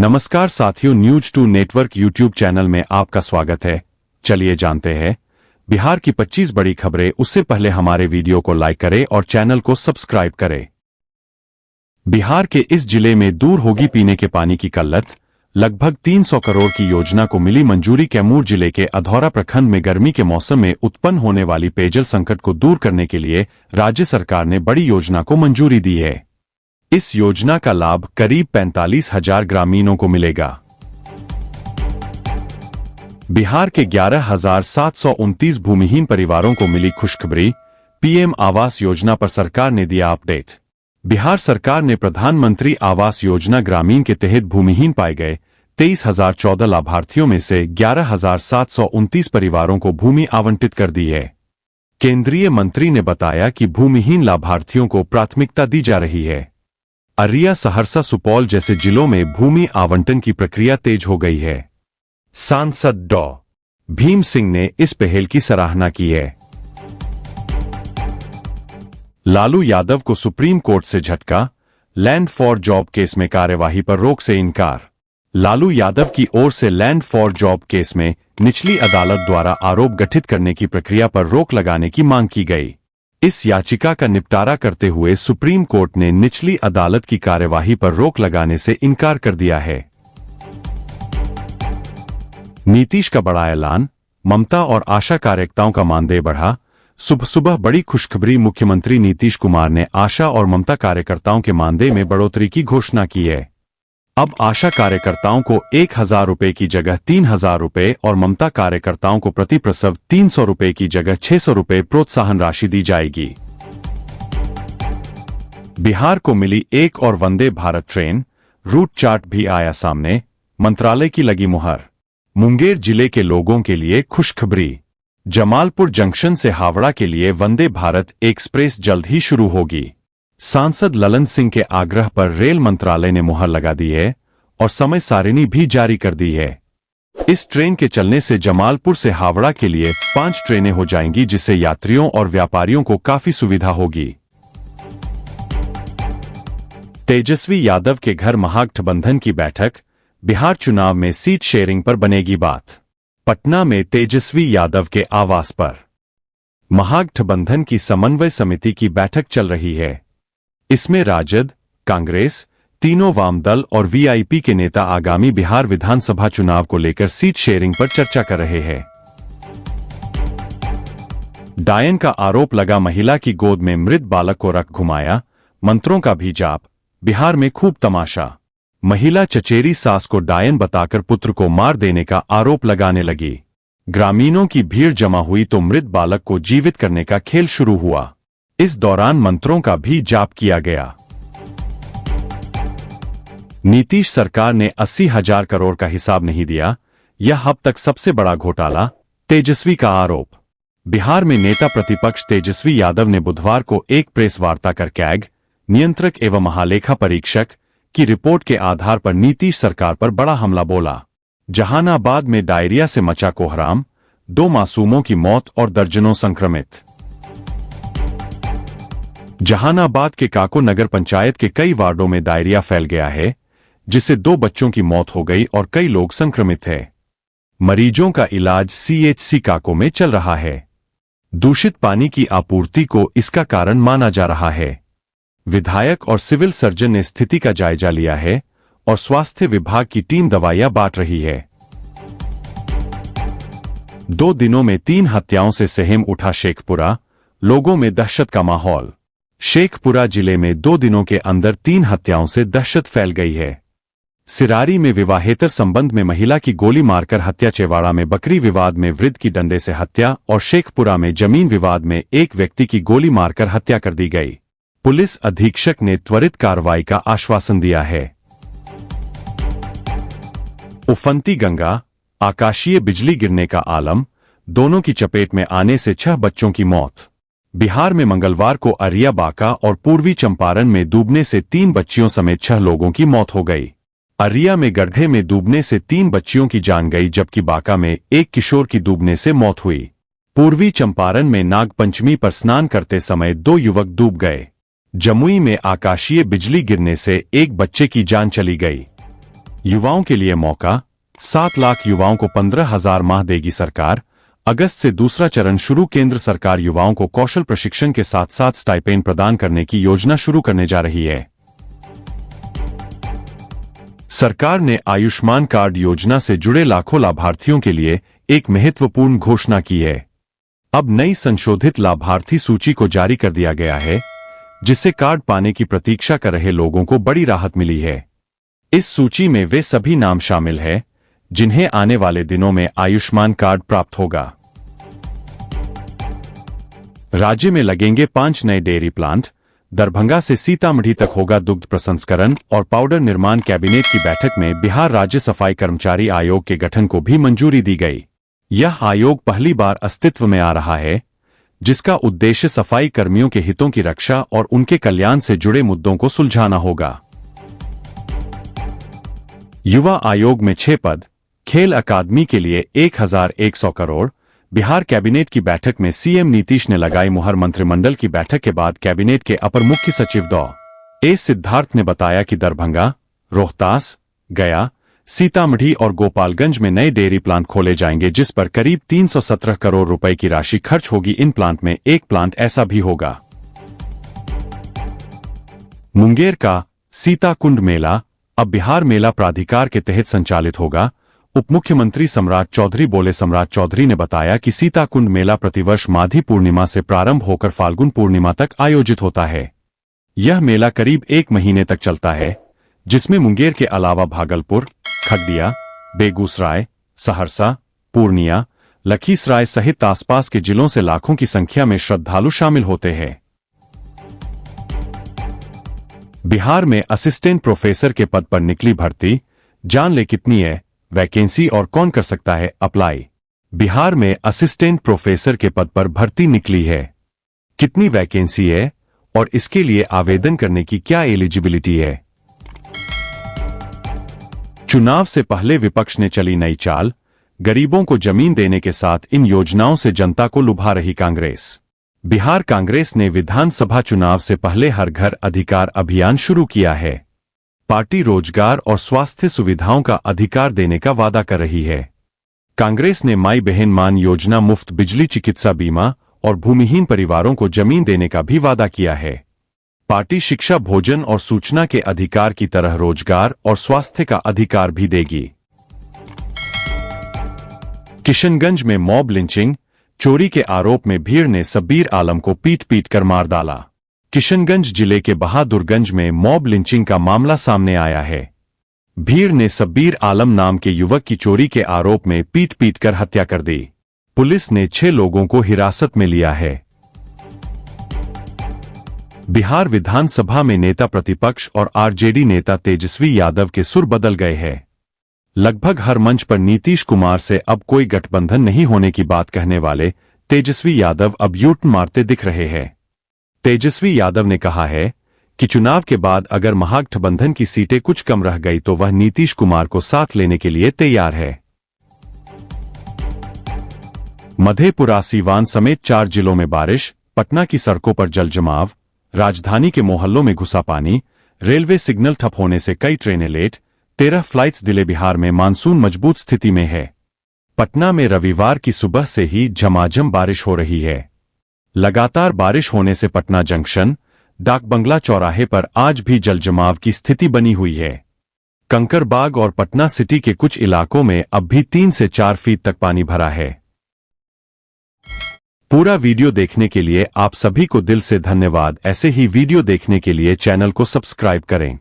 नमस्कार साथियों, news two network YouTube channel में आपका स्वागत है। चलिए जानते हैं बिहार की 25 बड़ी खबरें। उससे पहले हमारे वीडियो को लाइक करें और चैनल को सब्सक्राइब करें। बिहार के इस जिले में दूर होगी पीने के पानी की किल्लत। लगभग 300 करोड़ की योजना को मिली मंजूरी। कैमूर जिले के अधौरा प्रखंड में गर्मी के मौसम में उत्पन्न होने वाली पेयजल संकट को दूर करने के लिए राज्य सरकार ने बड़ी योजना को मंजूरी दी है। इस योजना का लाभ करीब 45,000 ग्रामीणों को मिलेगा। बिहार के 11,729 भूमिहीन परिवारों को मिली खुशखबरी। पीएम आवास योजना पर सरकार ने दिया अपडेट। बिहार सरकार ने प्रधानमंत्री आवास योजना ग्रामीण के तहत भूमिहीन पाए गए 23,014 लाभार्थियों में से 11,729 परिवारों को भूमि आवंटित कर दी है। केंद्रीय मंत्री ने बताया कि भूमिहीन लाभार्थियों को प्राथमिकता दी जा रही है। अरिया, सहरसा, सुपौल जैसे जिलों में भूमि आवंटन की प्रक्रिया तेज हो गई है। सांसद डॉ. भीम सिंह ने इस पहल की सराहना की है। लालू यादव को सुप्रीम कोर्ट से झटका। लैंड फॉर जॉब केस में कार्यवाही पर रोक से इनकार। लालू यादव की ओर से लैंड फॉर जॉब केस में निचली अदालत द्वारा आरोप गठित करने की प्रक्रिया पर रोक लगाने की मांग की गई। इस याचिका का निपटारा करते हुए सुप्रीम कोर्ट ने निचली अदालत की कार्यवाही पर रोक लगाने से इनकार कर दिया है। नीतीश का बड़ा ऐलान। ममता और आशा कार्यकर्ताओं का मानदेय बढ़ा। सुबह सुबह बड़ी खुशखबरी। मुख्यमंत्री नीतीश कुमार ने आशा और ममता कार्यकर्ताओं के मानदेय में बढ़ोतरी की घोषणा की है। अब आशा कार्यकर्ताओं को 1,000 रुपए की जगह 3,000 रुपए और ममता कार्यकर्ताओं को प्रति प्रसव 300 रुपए की जगह 600 रुपए प्रोत्साहन राशि दी जाएगी। बिहार को मिली एक और Vande Bharat train. Route chart भी आया सामने। मंत्रालय की लगी मुहर। मुंगेर जिले के लोगों के लिए खुशखबरी। जमालपुर जंक्शन से हावड़ा के लिए वंदे भारत एक्सप्रेस जल्द ही शुरू होगी। सांसद ललन सिंह के आग्रह पर रेल मंत्रालय ने मुहर लगा दी है और समय सारिणी भी जारी कर दी है। इस ट्रेन के चलने से जमालपुर से हावड़ा के लिए 5 ट्रेनें हो जाएंगी, जिससे यात्रियों और व्यापारियों को काफी सुविधा होगी। तेजस्वी यादव के घर महागठबंधन की बैठक। बिहार चुनाव में सीट शेयरिंग पर बनेगी बात। पटना में तेजस्वी यादव के आवास पर महागठबंधन की समन्वय समिति की बैठक चल रही है। इसमें राजद, कांग्रेस, तीनों वाम दल और वीआईपी के नेता आगामी बिहार विधानसभा चुनाव को लेकर सीट शेयरिंग पर चर्चा कर रहे हैं। डायन का आरोप लगा। महिला की गोद में मृत बालक को रख घुमाया। मंत्रों का भी जाप। बिहार में खूब तमाशा। महिला चचेरी सास को डायन बताकर पुत्र को मार देने का आरोप लगाने लगी। ग्रामीणों की भीड़ जमा हुई तो मृत बालक को जीवित करने का खेल शुरू हुआ। इस दौरान मंत्रों का भी जाप किया गया। नीतीश सरकार ने 80,000 करोड़ का हिसाब नहीं दिया। यह अब तक सबसे बड़ा घोटाला। तेजस्वी का आरोप। बिहार में नेता प्रतिपक्ष तेजस्वी यादव ने बुधवार को एक प्रेस वार्ता कर कैग, नियंत्रक एवं महालेखा परीक्षक की रिपोर्ट के आधार पर नीतीश सरकार पर बड़ा हमला बोला। जहानाबाद में डायरिया से मचा कोहराम। 2 मासूमों की मौत और दर्जनों संक्रमित। जहानाबाद के काको नगर पंचायत के कई वार्डों में डायरिया फैल गया है, जिससे 2 बच्चों की मौत हो गई और कई लोग संक्रमित हैं। मरीजों का इलाज सीएचसी काको में चल रहा है। दूषित पानी की आपूर्ति को इसका कारण माना जा रहा है। विधायक और सिविल सर्जन ने स्थिति का जायजा लिया है और स्वास्थ्य विभाग की टीम दवाइयां बांट रही है। 2 दिनों में 3 हत्याओं से सहम उठा शेखपुरा। लोगों में दहशत का माहौल। शेखपुरा जिले में 2 दिनों के अंदर 3 हत्याओं से दहशत फैल गई है। सिरारी में विवाहेतर संबंध में महिला की गोली मारकर हत्या। चेवाड़ा में बकरी विवाद में वृद्ध की डंडे से हत्या और शेखपुरा में जमीन विवाद में एक व्यक्ति की गोली मारकर हत्या कर दी गई। पुलिस अधीक्षक ने त्वरित कार्रवाई का आश्वासन दिया है। उफनती गंगा। आकाशीय बिजली गिरने का आलम। दोनों की चपेट में आने से 6 बच्चों की मौत। बिहार में मंगलवार को अरिया, बांका और पूर्वी चंपारण में डूबने से 3 बच्चियों समेत 6 लोगों की मौत हो गई। अरिया में गड्ढे में डूबने से 3 बच्चियों की जान गई, जबकि बांका में एक किशोर की डूबने से मौत हुई। पूर्वी चंपारण में नागपंचमी पर स्नान करते समय 2 युवक डूब गए। जमुई में आकाशीय बिजली गिरने से एक बच्चे की जान चली गई। युवाओं के लिए मौका, 7 लाख युवाओं को 15,000 माह देगी सरकार। अगस्त से दूसरा चरण शुरू। केंद्र सरकार युवाओं को कौशल प्रशिक्षण के साथ साथ स्टाइपेंड प्रदान करने की योजना शुरू करने जा रही है। सरकार ने आयुष्मान कार्ड योजना से जुड़े लाखों लाभार्थियों के लिए एक महत्वपूर्ण घोषणा की है। अब नई संशोधित लाभार्थी सूची को जारी कर दिया गया है, जिससे कार्ड पाने की प्रतीक्षा कर रहे लोगों को बड़ी राहत मिली है। इस सूची में वे सभी नाम शामिल हैं जिन्हें आने वाले दिनों में आयुष्मान कार्ड प्राप्त होगा। राज्य में लगेंगे 5 नए डेयरी प्लांट। दरभंगा से सीतामढ़ी तक होगा दुग्ध प्रसंस्करण और पाउडर निर्माण। कैबिनेट की बैठक में बिहार राज्य सफाई कर्मचारी आयोग के गठन को भी मंजूरी दी गई। यह आयोग पहली बार अस्तित्व में आ रहा है, जिसका उद्देश्य सफाई कर्मियों के हितों की रक्षा और उनके कल्याण से जुड़े मुद्दों को सुलझाना होगा। युवा आयोग में 6 पद। खेल अकादमी के लिए 1,100 करोड़। बिहार कैबिनेट की बैठक में सीएम नीतीश ने लगाई मुहर। मंत्रिमंडल की बैठक के बाद कैबिनेट के अपर मुख्य सचिव डॉ. ए. सिद्धार्थ ने बताया कि दरभंगा, रोहतास, गया, सीतामढ़ी और गोपालगंज में नए डेयरी प्लांट खोले जाएंगे, जिस पर करीब 317 करोड़ रुपए की राशि खर्च होगी। इन प्लांट में एक प्लांट ऐसा भी होगा। मुंगेर का सीताकुंड मेला अब बिहार मेला प्राधिकार के तहत संचालित होगा। उप मुख्यमंत्री सम्राट चौधरी बोले। सम्राट चौधरी ने बताया कि सीताकुंड मेला प्रतिवर्ष माघी पूर्णिमा से प्रारंभ होकर फाल्गुन पूर्णिमा तक आयोजित होता है। यह मेला करीब 1 महीने तक चलता है, जिसमें मुंगेर के अलावा भागलपुर, खगड़िया, बेगूसराय, सहरसा, पूर्णिया, लखीसराय सहित आसपास के जिलों से लाखों की संख्या में श्रद्धालु शामिल होते हैं। बिहार में असिस्टेंट प्रोफेसर के पद पर निकली भर्ती। जान ले कितनी है वैकेंसी और कौन कर सकता है अप्लाई। बिहार में असिस्टेंट प्रोफेसर के पद पर भर्ती निकली है। कितनी वैकेंसी है और इसके लिए आवेदन करने की क्या एलिजिबिलिटी है। चुनाव से पहले विपक्ष ने चली नई चाल। गरीबों को जमीन देने के साथ इन योजनाओं से जनता को लुभा रही कांग्रेस। बिहार कांग्रेस ने विधानसभा चुनाव से पहले हर घर अधिकार अभियान शुरू किया है। पार्टी रोजगार और स्वास्थ्य सुविधाओं का अधिकार देने का वादा कर रही है। कांग्रेस ने माई बहन मान योजना, मुफ्त बिजली, चिकित्सा बीमा और भूमिहीन परिवारों को जमीन देने का भी वादा किया है। पार्टी शिक्षा, भोजन और सूचना के अधिकार की तरह रोजगार और स्वास्थ्य का अधिकार भी देगी। किशनगंज में मॉब लिंचिंग। चोरी के आरोप में भीड़ ने शब्बीर आलम को पीट पीट कर मार डाला। किशनगंज जिले के बहादुरगंज में मॉब लिंचिंग का मामला सामने आया है। भीड़ ने शब्बीर आलम नाम के युवक की चोरी के आरोप में पीट पीट कर हत्या कर दी। पुलिस ने 6 लोगों को हिरासत में लिया है। बिहार विधानसभा में नेता प्रतिपक्ष और आरजेडी नेता तेजस्वी यादव के सुर बदल गए हैं। लगभग हर मंच पर नीतीश कुमार से अब कोई गठबंधन नहीं होने की बात कहने वाले तेजस्वी यादव अब यू-टर्न मारते दिख रहे हैं। तेजस्वी यादव ने कहा है कि चुनाव के बाद अगर महागठबंधन की सीटें कुछ कम रह गई तो वह नीतीश कुमार को साथ लेने के लिए तैयार है। मधेपुरा, सीवान समेत 4 जिलों में बारिश। पटना की सड़कों पर जलजमाव। राजधानी के मोहल्लों में घुसा पानी। रेलवे सिग्नल ठप होने से कई ट्रेनें लेट। 13 flights delay. बिहार में मानसून मजबूत स्थिति में है। पटना में रविवार की सुबह से ही झमाझम बारिश हो रही है। लगातार बारिश होने से पटना जंक्शन, डाक बंगला चौराहे पर आज भी जलजमाव की स्थिति बनी हुई है। कंकरबाग और पटना सिटी के कुछ इलाकों में अब भी 3 से 4 फीट तक पानी भरा है। पूरा वीडियो देखने के लिए आप सभी को दिल से धन्यवाद। ऐसे ही वीडियो देखने के लिए चैनल को सब्सक्राइब करें।